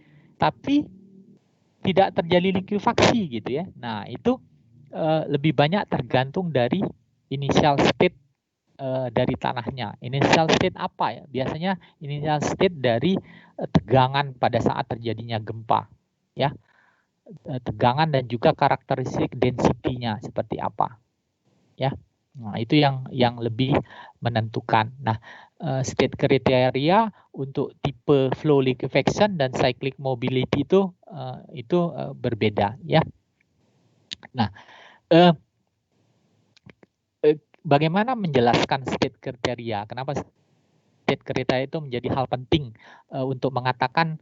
tapi tidak terjadi likuifaksi gitu ya. Nah, itu lebih banyak tergantung dari initial state dari tanahnya. Initial state apa ya? Biasanya initial state dari tegangan pada saat terjadinya gempa ya. Tegangan dan juga karakteristik density-nya seperti apa ya. Nah, itu yang lebih menentukan. Nah, state kriteria untuk tipe flow liquefaction dan cyclic mobility itu berbeda ya. Nah, bagaimana menjelaskan state kriteria? Kenapa state kriteria itu menjadi hal penting untuk mengatakan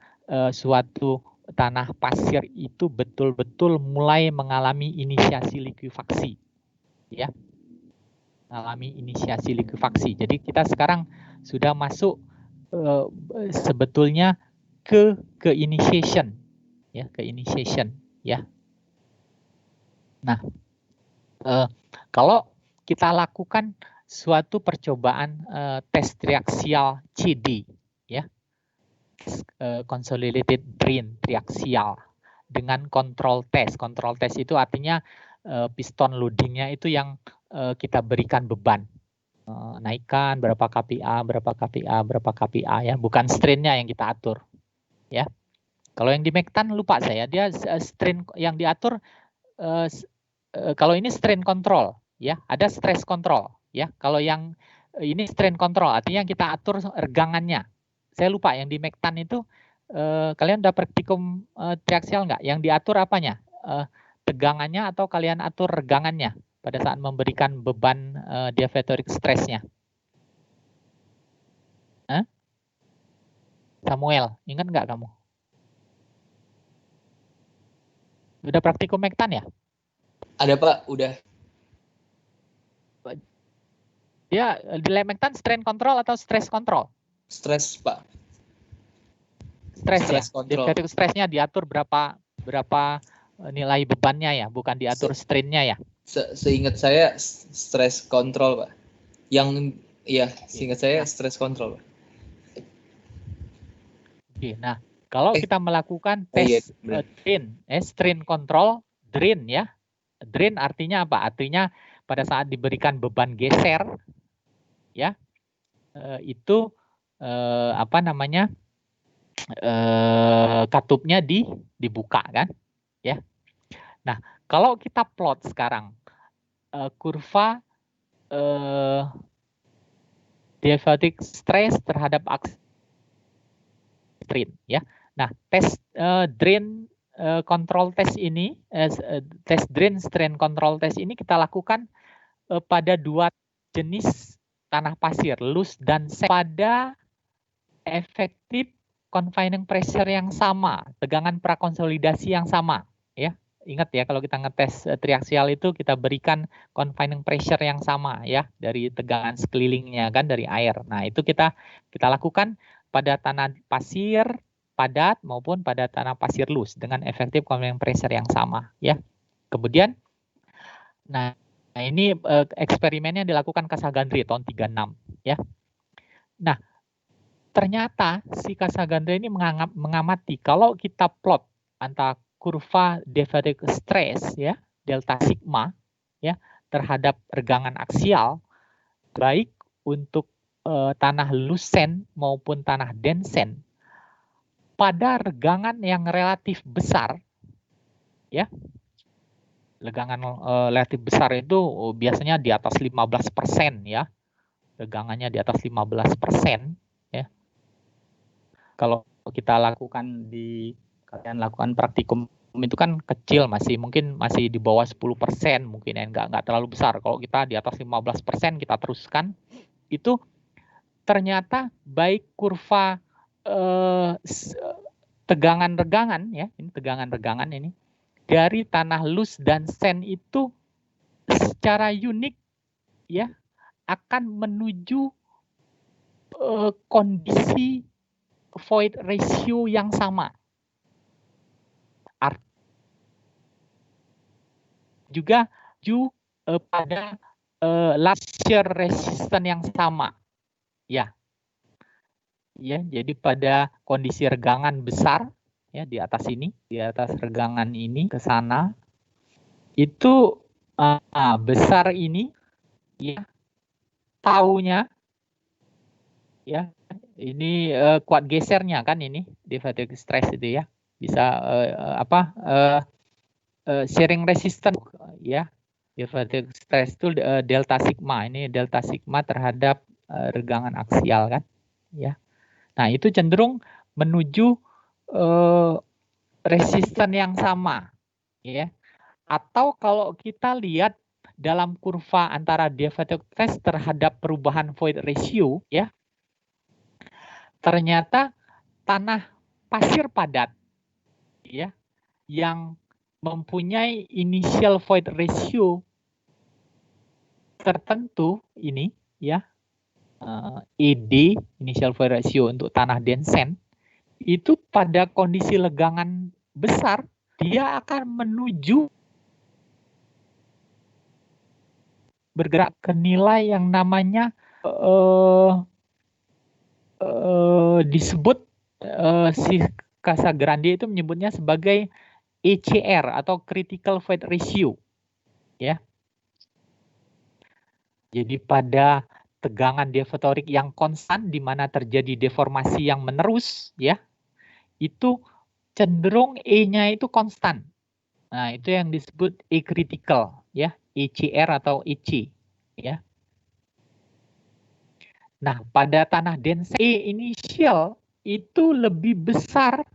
suatu tanah pasir itu betul-betul mulai mengalami inisiasi likuifaksi, ya, mengalami inisiasi likuifaksi. Jadi kita sekarang sudah masuk sebetulnya ke initiation, ya, ke initiation, ya. Nah, kalau kita lakukan suatu percobaan tes triaksial CD, ya, consolidated drain triaksial dengan control test. Control test itu artinya piston loadingnya itu yang kita berikan beban, naikkan berapa kPa, berapa kPa, berapa kPa ya, bukan strainnya yang kita atur, ya. Kalau yang di Mektan lupa saya, dia strain yang diatur kalau ini strain control, ya, ada stress control, ya. Kalau yang ini strain control, artinya kita atur regangannya. Saya lupa yang di Mektan itu kalian udah praktikum triaksial nggak? Yang diatur apanya? Tegangannya atau kalian atur regangannya pada saat memberikan beban diaphragmatic stress-nya? Samuel, ingat nggak kamu? Udah praktikum Mektan ya? Ada Pak, udah. Ya, di lab Mektan strain control atau stress control? Stress Pak. Stress ya. Control. Diaphragmatic stress-nya diatur berapa nilai bebannya ya, bukan diatur strain-nya ya. Seingat saya stress control Pak. Yang ya, seingat saya stress control Pak. Oke, nah kalau kita melakukan tes strain control, drain ya. Drain artinya apa? Artinya pada saat diberikan beban geser, ya itu apa namanya katupnya dibuka kan, ya. Nah kalau kita plot sekarang kurva diaphragmatic stress terhadap aksi strain, ya. Nah tes drain control test ini, tes drain strain control test ini kita lakukan pada dua jenis tanah pasir, loose dan sand, pada efektif confining pressure yang sama, tegangan prakonsolidasi yang sama, ya. Ingat ya, kalau kita ngetes triaksial itu kita berikan confining pressure yang sama ya dari tegangan sekelilingnya kan, dari air. Nah, itu kita lakukan pada tanah pasir padat maupun pada tanah pasir loose dengan efektif confining pressure yang sama ya. Kemudian nah ini eksperimennya dilakukan Casagandri tahun 36 ya. Nah, ternyata si Casagandri ini mengamati kalau kita plot antara kurva diaphragmatic stress ya, delta sigma ya terhadap regangan aksial baik untuk tanah lucent maupun tanah densen pada regangan yang relatif besar ya. Regangan relatif besar itu biasanya di atas 15% ya. Regangannya di atas 15% ya. Kalau kita lakukan kalian lakukan praktikum itu kan kecil, mungkin masih di bawah 10%, mungkin ya nggak terlalu besar. Kalau kita di atas 15% kita teruskan, itu ternyata baik kurva tegangan-regangan ya, ini tegangan-regangan ini dari tanah loose dan sand itu secara unik ya akan menuju kondisi void ratio yang sama. Juga pada shear resistance yang sama. Ya. Ya, jadi pada kondisi regangan besar ya di atas ini, di atas regangan ini ke sana itu besar ini ya taunya ya ini kuat gesernya kan ini diaphragmatic stress itu ya bisa shearing resistance ya diaphragmatic stress itu delta sigma, ini delta sigma terhadap regangan aksial kan ya. Nah itu cenderung menuju resisten yang sama ya. Atau kalau kita lihat dalam kurva antara diaphragmatic stress terhadap perubahan void ratio ya, ternyata tanah pasir padat ya yang mempunyai initial void ratio tertentu ini ya, ED initial void ratio untuk tanah densen itu pada kondisi legangan besar dia akan menuju bergerak ke nilai yang namanya disebut si Casagrande itu menyebutnya sebagai ECR atau critical void ratio ya. Jadi pada tegangan diaphragmatic yang konstan di mana terjadi deformasi yang menerus ya, itu cenderung E-nya itu konstan. Nah, itu yang disebut E critical ya, ECR atau EC ya. Nah, pada tanah dense E inisial itu lebih besar,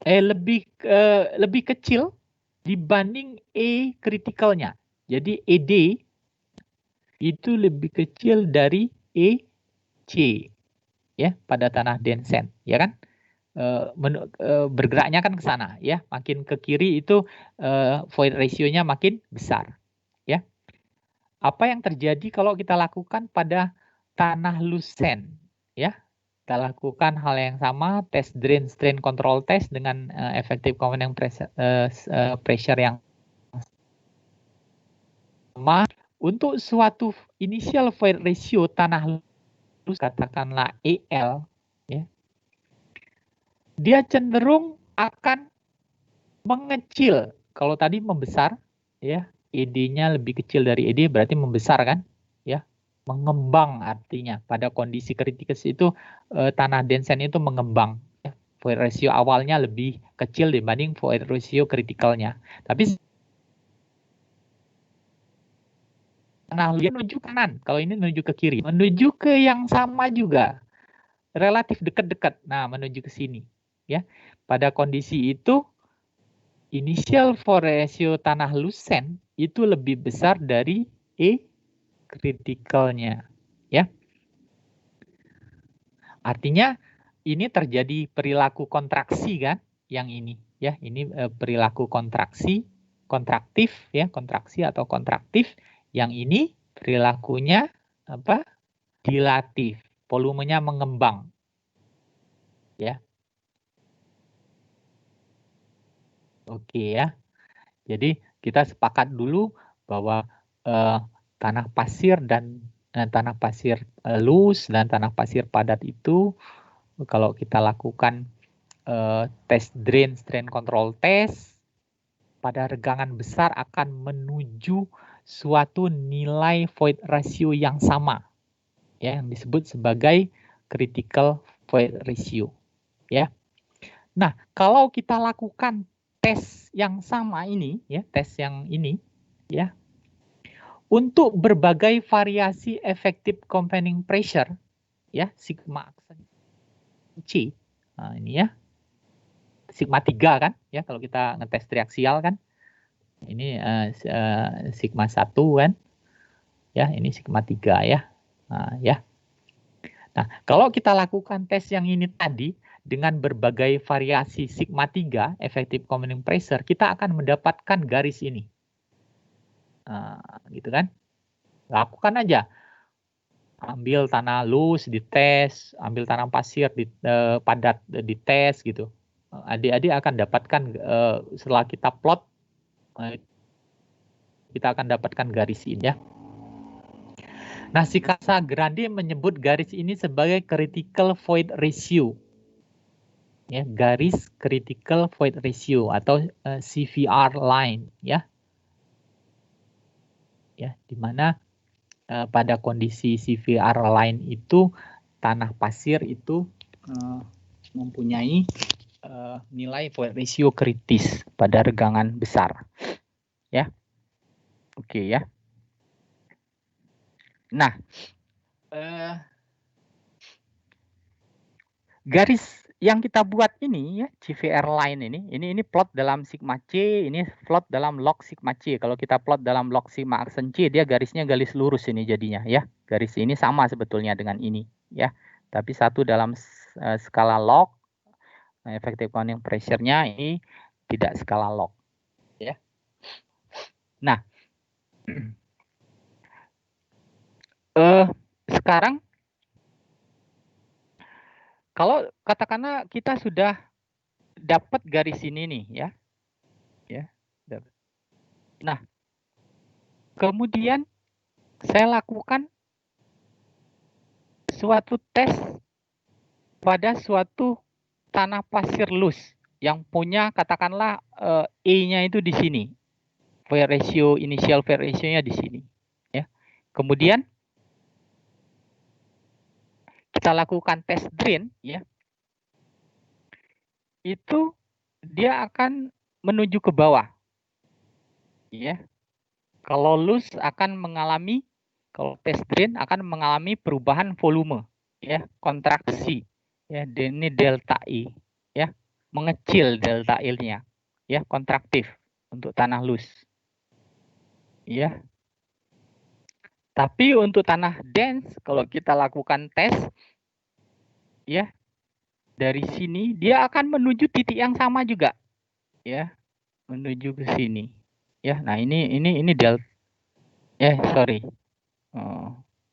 lebih kecil dibanding E kritikalnya. Jadi ED itu lebih kecil dari EC ya pada tanah densen, ya kan? Bergeraknya kan ke sana ya, makin ke kiri itu void ratio-nya makin besar ya. Apa yang terjadi kalau kita lakukan pada tanah lusen ya? Kita lakukan hal yang sama, tes drain strain control test dengan effective confining pressure yang sama. Untuk suatu initial void ratio tanah lus, katakanlah EL ya, dia cenderung akan mengecil. Kalau tadi membesar ya, ED-nya lebih kecil dari ED berarti membesar kan ya, mengembang artinya pada kondisi kritis itu tanah densen itu mengembang ya. Void ratio awalnya lebih kecil dibanding void ratio kritikalnya, tapi tanah dia menuju kanan, kalau ini menuju ke kiri, menuju ke yang sama juga relatif dekat-dekat, nah menuju ke sini ya. Pada kondisi itu initial void ratio tanah lusen itu lebih besar dari E kritikalnya ya. Artinya ini terjadi perilaku kontraksi kan, yang ini ya, ini perilaku kontraktif ya, kontraksi atau kontraktif. Yang ini perilakunya apa? Dilatif, volumenya mengembang ya. Oke ya. Jadi kita sepakat dulu bahwa tanah pasir dan tanah pasir loose dan tanah pasir padat itu kalau kita lakukan tes drain strain control test pada regangan besar akan menuju suatu nilai void ratio yang sama ya, yang disebut sebagai critical void ratio ya. Nah, kalau kita lakukan tes yang sama ini ya, tes yang ini ya, untuk berbagai variasi effective confining pressure ya, sigma aksen C. Nah, ini ya. Sigma 3 kan ya, kalau kita ngetes triaksial kan. Ini sigma 1 kan. Ya, ini sigma 3 ya. Nah, ya. Nah, kalau kita lakukan tes yang ini tadi dengan berbagai variasi sigma 3 effective confining pressure, kita akan mendapatkan garis ini. Nah, gitu kan. Lakukan aja. Ambil tanah loose dites, ambil tanah pasir padat dites gitu. Adik-adik akan dapatkan setelah kita plot, kita akan dapatkan garis ini ya. Nah, si Casagrande menyebut garis ini sebagai critical void ratio. Ya, garis critical void ratio atau CVR line ya. Ya, di mana pada kondisi CVR line itu tanah pasir itu mempunyai nilai void ratio kritis pada regangan besar. Ya. Oke ya. Nah, garis yang kita buat ini ya, CVR line ini plot dalam sigma C, ini plot dalam log sigma C. Kalau kita plot dalam log sigma aksen C, dia garisnya garis lurus ini jadinya ya. Garis ini sama sebetulnya dengan ini ya. Tapi satu dalam skala log, effective confining pressure-nya ini tidak skala log ya. Nah, sekarang kalau katakanlah kita sudah dapat garis ini nih ya. Ya. Nah, kemudian saya lakukan suatu tes pada suatu tanah pasir loose yang punya katakanlah E-nya itu di sini. Void ratio initial void ratio-nya di sini ya. Kemudian kita lakukan tes drain ya. Itu dia akan menuju ke bawah. Ya. Kalau loose akan mengalami Kalau test drain akan mengalami perubahan volume, ya, kontraksi, ya, ini delta I, ya, mengecil delta I-nya, ya, kontraktif untuk tanah loose, ya. Tapi untuk tanah dense, kalau kita lakukan tes, ya, dari sini dia akan menuju titik yang sama juga, ya, menuju ke sini, ya. Nah ini delta, sorry,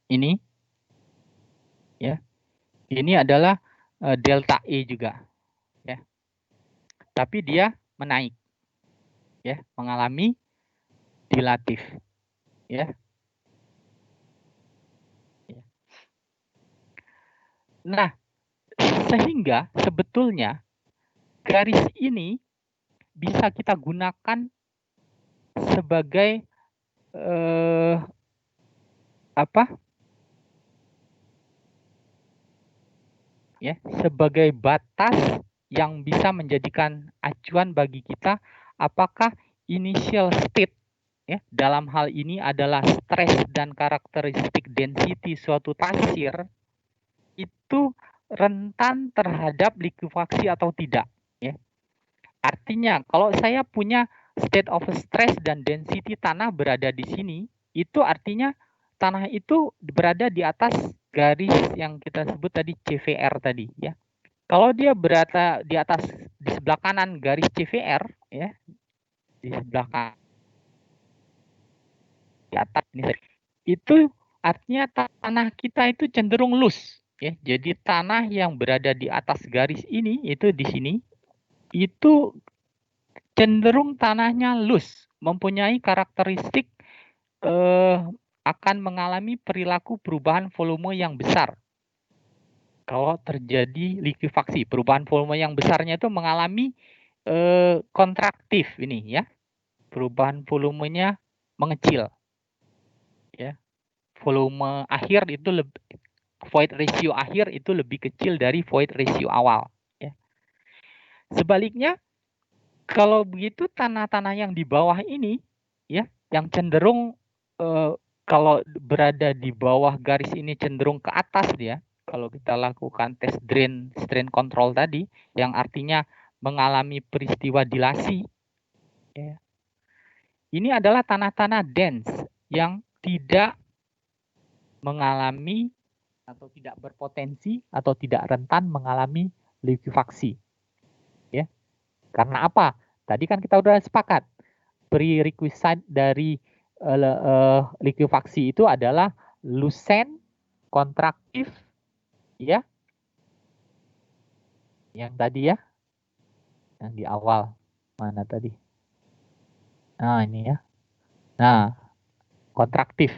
ini, ya, ini adalah delta E juga, ya. Tapi dia menaik, ya, mengalami dilatif, ya. Nah, sehingga sebetulnya garis ini bisa kita gunakan sebagai apa? Ya, sebagai batas yang bisa menjadikan acuan bagi kita apakah initial state, ya, dalam hal ini adalah stres dan karakteristik density suatu pasir itu rentan terhadap likuifaksi atau tidak, ya. Artinya kalau saya punya state of stress dan density tanah berada di sini, itu artinya tanah itu berada di atas garis yang kita sebut tadi CVR tadi, ya. Kalau dia berada di atas, di sebelah kanan garis CVR, ya, di sebelah kanan, di atas ini, itu artinya tanah kita itu cenderung loose, ya. Jadi tanah yang berada di atas garis ini, itu di sini, itu cenderung tanahnya loose, mempunyai karakteristik akan mengalami perilaku perubahan volume yang besar. Kalau terjadi likuifaksi, perubahan volume yang besarnya itu mengalami kontraktif ini, ya. Perubahan volumenya mengecil, ya. Volume akhir itu lebih, void ratio akhir itu lebih kecil dari void ratio awal, ya. Sebaliknya, kalau begitu tanah-tanah yang di bawah ini, ya, yang cenderung kalau berada di bawah garis ini cenderung ke atas dia, kalau kita lakukan tes drain strain control tadi, yang artinya mengalami peristiwa dilasi, ya. Ini adalah tanah-tanah dense yang tidak mengalami atau tidak berpotensi atau tidak rentan mengalami likuifaksi, ya. Karena apa? Tadi kan kita udah sepakat prerequisite dari likuifaksi itu adalah lucent, kontraktif, ya. Yang tadi, ya, yang di awal mana tadi? Nah ini, ya. Nah, kontraktif.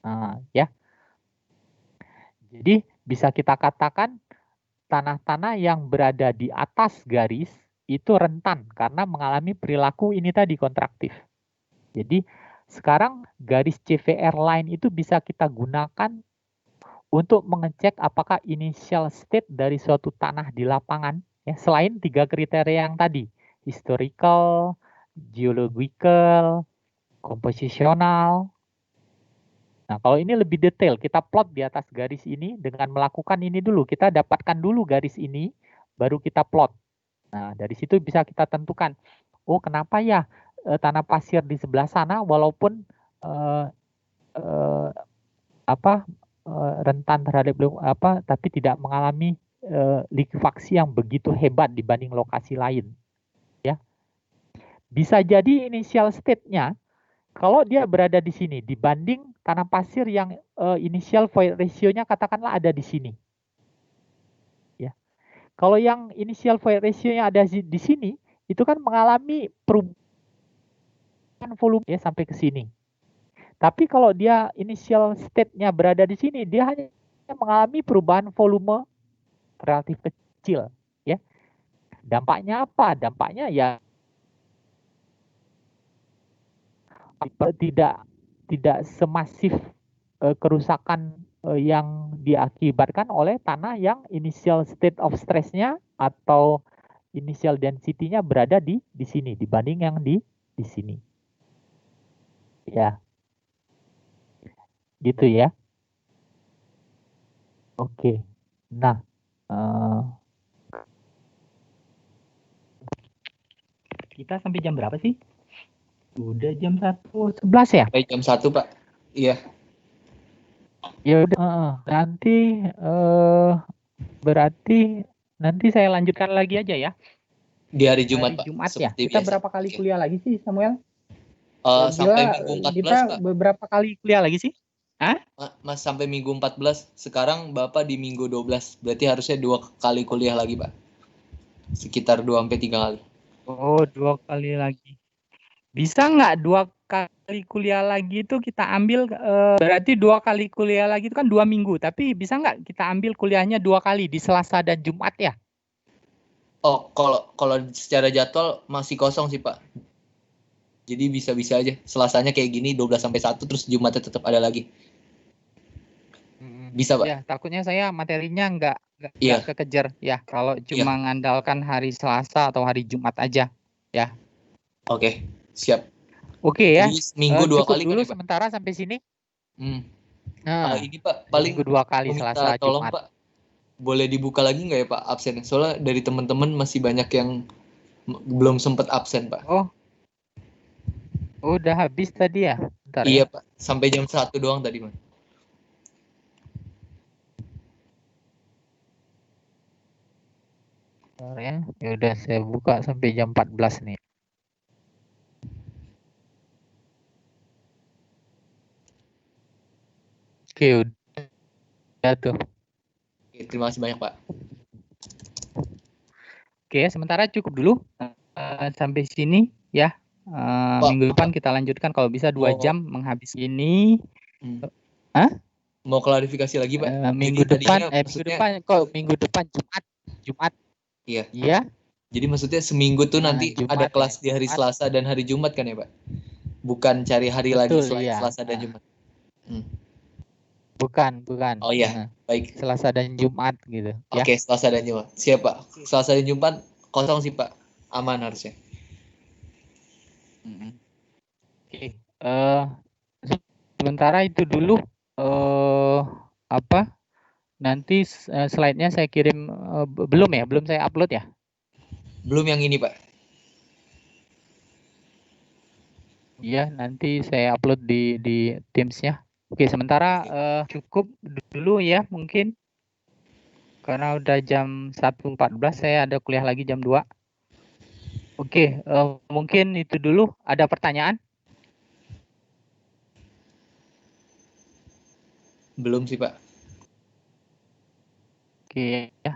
Nah, ya. Jadi bisa kita katakan tanah-tanah yang berada di atas garis itu rentan karena mengalami perilaku ini tadi kontraktif. Jadi sekarang garis CVR line itu bisa kita gunakan untuk mengecek apakah initial state dari suatu tanah di lapangan, ya, selain 3 kriteria yang tadi, historical, geological, komposisional. Nah, kalau ini lebih detail, kita plot di atas garis ini dengan melakukan ini dulu. Kita dapatkan dulu garis ini, baru kita plot. Nah, dari situ bisa kita tentukan, oh kenapa ya tanah pasir di sebelah sana walaupun rentan terhadap tapi tidak mengalami likuifaksi yang begitu hebat dibanding lokasi lain, ya. Bisa jadi initial state-nya kalau dia berada di sini dibanding tanah pasir yang initial void ratio-nya katakanlah ada di sini, ya. Kalau yang initial void ratio-nya ada di sini, itu kan mengalami perubahan volume, ya, sampai ke sini. Tapi kalau dia initial state-nya berada di sini, dia hanya mengalami perubahan volume relatif kecil, ya. Dampaknya apa? Dampaknya ya tidak semasif kerusakan yang diakibatkan oleh tanah yang initial state of stress-nya atau initial density-nya berada di sini dibanding yang di sini. Ya. Gitu ya. Oke. Nah, kita sampai jam berapa sih? Udah jam 1:11 ya? Sampai jam 1, Pak. Iya. Ya udah, nanti berarti nanti saya lanjutkan lagi aja ya. Di hari Jumat, Hari Pak. Jumat ya. Seperti Kita biasa. berapa kali Oke. kuliah lagi sih, Samuel? Sampai Gila, minggu 14, kita Pak. beberapa kali kuliah lagi sih? Mas sampai minggu 14. Sekarang Bapak di minggu 12. Berarti harusnya 2 kali kuliah lagi, Pak. Sekitar 2 sampai 3 kali. Oh, 2 kali lagi. Bisa nggak 2 kali kuliah lagi itu kita ambil, berarti 2 kali kuliah lagi itu kan 2 minggu, tapi bisa nggak kita ambil kuliahnya 2 kali di Selasa dan Jumat ya? Oh, kalau secara jadwal masih kosong sih, Pak. Jadi bisa-bisa aja. Selasanya kayak gini 12 sampai 1, terus Jumatnya tetap ada lagi. Bisa, Pak? Ya, takutnya saya materinya nggak Iya. kekejar ya kalau cuma ngandalkan hari Selasa atau hari Jumat aja ya. Oke, siap. Oke ya. Jadi seminggu 2 cukup kali dulu kan ya, Pak? sementara sampai sini. Ini Pak, paling Seminggu 2 kali mau minta Selasa tolong Jumat. Pak, boleh dibuka lagi nggak ya Pak absennya? Soalnya dari teman-teman masih banyak yang belum sempat absen Pak. Oh, udah habis tadi ya? Bentar Iya ya. Pak, sampai jam 1 doang tadi Mas. Bentar ya. Ya udah saya buka sampai jam 14 nih. Oke, udah tuh. Oke, terima kasih banyak Pak. Oke, sementara cukup dulu sampai sini ya. Minggu depan kita lanjutkan kalau bisa 2 jam menghabisi ini. Mau klarifikasi lagi Pak? Minggu Jadi depan, tadinya minggu depan Jumat. Iya. Iya. Jadi maksudnya seminggu tuh nanti Jumat ada kelas ya, di hari Jumat. Selasa dan hari Jumat kan ya Pak? Bukan cari hari lagi Betul, selain iya. Selasa dan Jumat. Bukan. Oh iya, baik. Selasa dan Jumat gitu. Oke, Selasa dan Jumat. Siap Pak. Selasa dan Jumat kosong sih Pak. Aman harusnya. Oke. Sementara itu dulu. Nanti slide-nya saya kirim, belum saya upload ya? Belum yang ini Pak. Iya, nanti saya upload di Teams-nya. Oke, sementara cukup dulu ya mungkin. Karena udah jam 1:14, saya ada kuliah lagi jam 2. Oke, mungkin itu dulu. Ada pertanyaan? Belum sih Pak. Oke ya.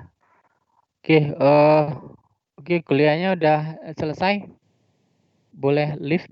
Oke, kuliahnya udah selesai. Boleh live.